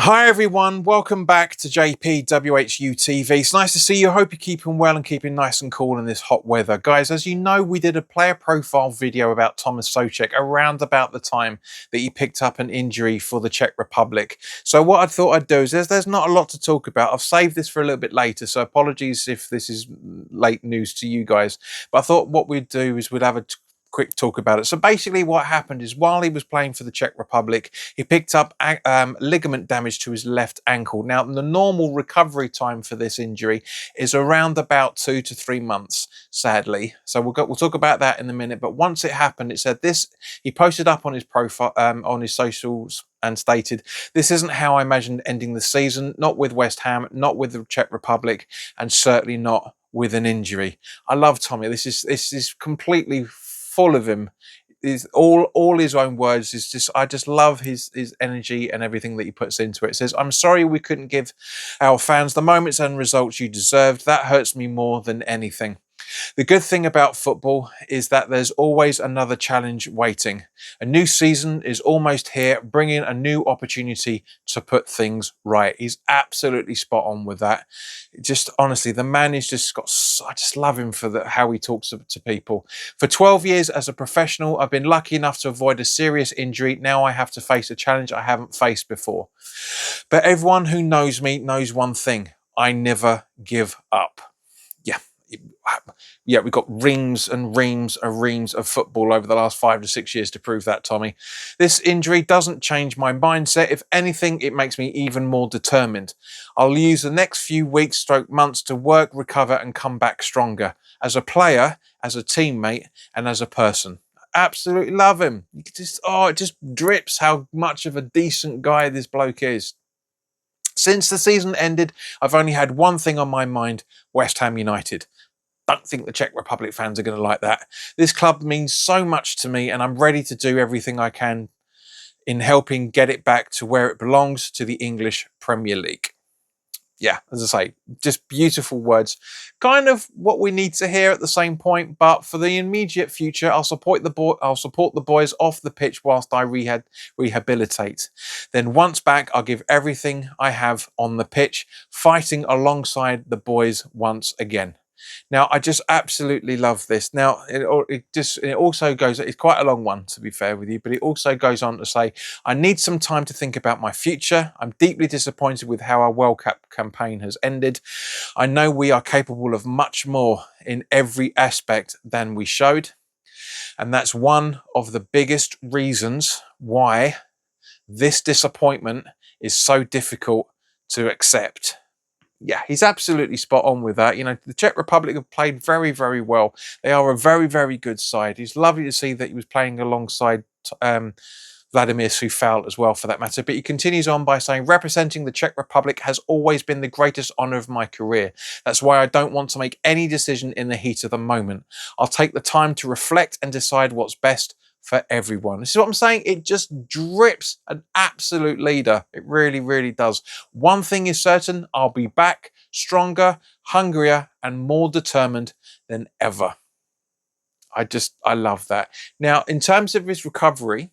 Hi everyone, welcome back to JP WHU TV. It's nice to see you. I hope you're keeping well and keeping nice and cool in this hot weather. Guys, as you know, we did a player profile video about Thomas Soucek around about the time that he picked up an injury for the Czech Republic. So what I thought I'd do is there's not a lot to talk about. I've saved this for a little bit later, so apologies if this is late news to you guys. But I thought what we'd do is we'd have a quick talk about it. So basically what happened is while he was playing for the Czech Republic, he picked up ligament damage to his left ankle. Now, the normal recovery time for this injury is around about 2 to 3 months, sadly. So we'll talk about that in a minute. But once it happened, it said this, he posted up on his profile, on his socials, and stated, "This isn't how I imagined ending the season, not with West Ham, not with the Czech Republic, and certainly not with an injury." I love Tommy. This is completely full of him. Is all his own words. Is just, I just love his energy and everything that he puts into it. It says, "I'm sorry we couldn't give our fans the moments and results you deserved. That hurts me more than anything. The good thing about football is that there's always another challenge waiting. A new season is almost here, bringing a new opportunity to put things right." He's absolutely spot on with that. Just honestly, the man is just got, I just love him for how he talks to people. "For 12 years as a professional, I've been lucky enough to avoid a serious injury. Now I have to face a challenge I haven't faced before. But everyone who knows me knows one thing. I never give up." Yeah, we've got reams and reams and reams of football over the last 5 to 6 years to prove that, Tommy. "This injury doesn't change my mindset. If anything, it makes me even more determined. I'll use the next few weeks stroke months to work, recover and come back stronger. As a player, as a teammate and as a person." Absolutely love him. You could just, it just drips how much of a decent guy this bloke is. "Since the season ended, I've only had one thing on my mind, West Ham United. Don't think the Czech Republic fans are going to like that. This club means so much to me and I'm ready to do everything I can in helping get it back to where it belongs, to the English Premier League." Yeah, as I say, just beautiful words. Kind of what we need to hear at the same point, but for the immediate future, I'll support the boys off the pitch whilst I rehabilitate. Then once back, I'll give everything I have on the pitch, fighting alongside the boys once again. Now, I just absolutely love this. Now, it also goes, it's quite a long one, to be fair with you, but it also goes on to say, "I need some time to think about my future. I'm deeply disappointed with how our World Cup campaign has ended. I know we are capable of much more in every aspect than we showed. And that's one of the biggest reasons why this disappointment is so difficult to accept." Yeah, he's absolutely spot on with that. You know, the Czech Republic have played very, very well. They are a very, very good side. It's lovely to see that he was playing alongside Vladimir Soucek as well, for that matter. But he continues on by saying, "Representing the Czech Republic has always been the greatest honour of my career. That's why I don't want to make any decision in the heat of the moment. I'll take the time to reflect and decide what's best for everyone." This is what I'm saying. It just drips an absolute leader. It really, really does. "One thing is certain, I'll be back stronger, hungrier, and more determined than ever." I love that. Now, in terms of his recovery,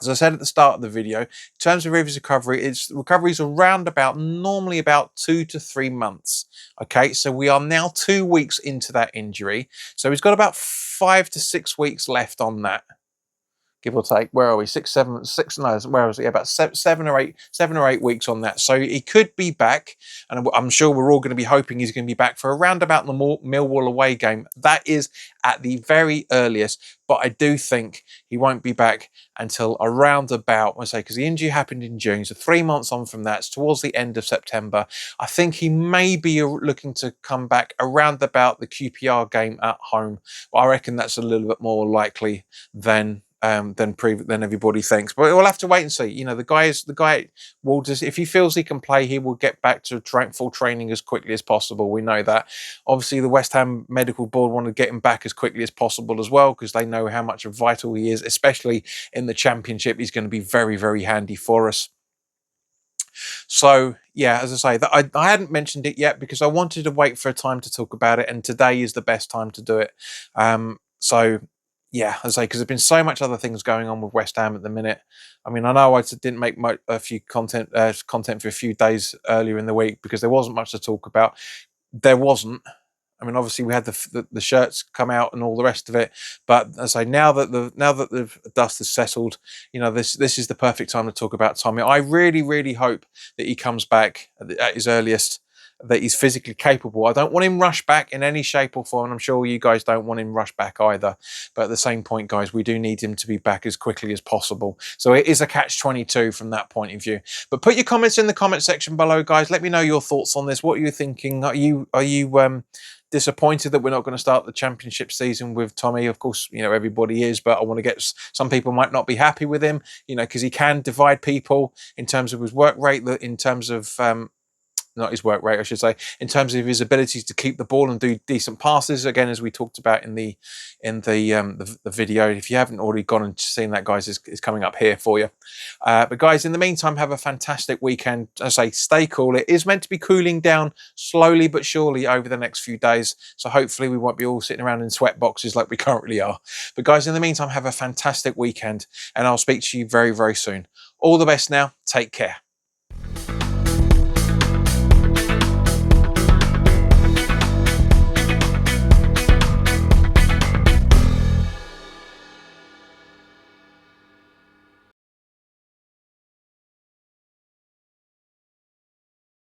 as I said at the start of the video, in terms of his recovery, recovery is around about, normally about 2 to 3 months. Okay, so we are now 2 weeks into that injury. So he's got about 5 to 6 weeks left on that, give or take. Where are we? 6, 7, 6? No, where was it? About 7 or 8 weeks on that. So he could be back, and I'm sure we're all going to be hoping he's going to be back for around about the Millwall away game. That is at the very earliest, but I do think he won't be back until around about, I say, because the injury happened in June, so 3 months on from that, it's towards the end of September. I think he may be looking to come back around about the QPR game at home. But I reckon that's a little bit more likely than everybody thinks. But we'll have to wait and see. You know, the guy will just, if he feels he can play, he will get back to full training as quickly as possible. We know that. Obviously, the West Ham medical board want to get him back as quickly as possible as well, because they know how much of vital he is, especially in the Championship. He's going to be very, very handy for us. So yeah, as I say, that I hadn't mentioned it yet because I wanted to wait for a time to talk about it, and today is the best time to do it. So yeah, as I say, because there's been so much other things going on with West Ham at the minute. I mean, I know I didn't make a few content for a few days earlier in the week because there wasn't much to talk about. There wasn't. I mean, obviously we had the shirts come out and all the rest of it, but as I say, now that the dust has settled, you know, this is the perfect time to talk about Tommy. I really hope that he comes back at his earliest, that he's physically capable. I don't want him rushed back in any shape or form, and I'm sure you guys don't want him rushed back either. But at the same point, guys, we do need him to be back as quickly as possible. So it is a catch-22 from that point of view. But put your comments in the comment section below, guys. Let me know your thoughts on this. What are you thinking? Are you disappointed that we're not going to start the championship season with Tommy? Of course, you know, everybody is, but I want to get, some people might not be happy with him, you know, because he can divide people in terms of his work rate, in terms of not his work rate, I should say, in terms of his abilities to keep the ball and do decent passes. Again, as we talked about in the video, if you haven't already gone and seen that, guys, is coming up here for you. But guys, in the meantime, have a fantastic weekend. As I say, stay cool. It is meant to be cooling down slowly but surely over the next few days. So hopefully we won't be all sitting around in sweat boxes like we currently are. But guys, in the meantime, have a fantastic weekend, and I'll speak to you very soon. All the best now. Take care.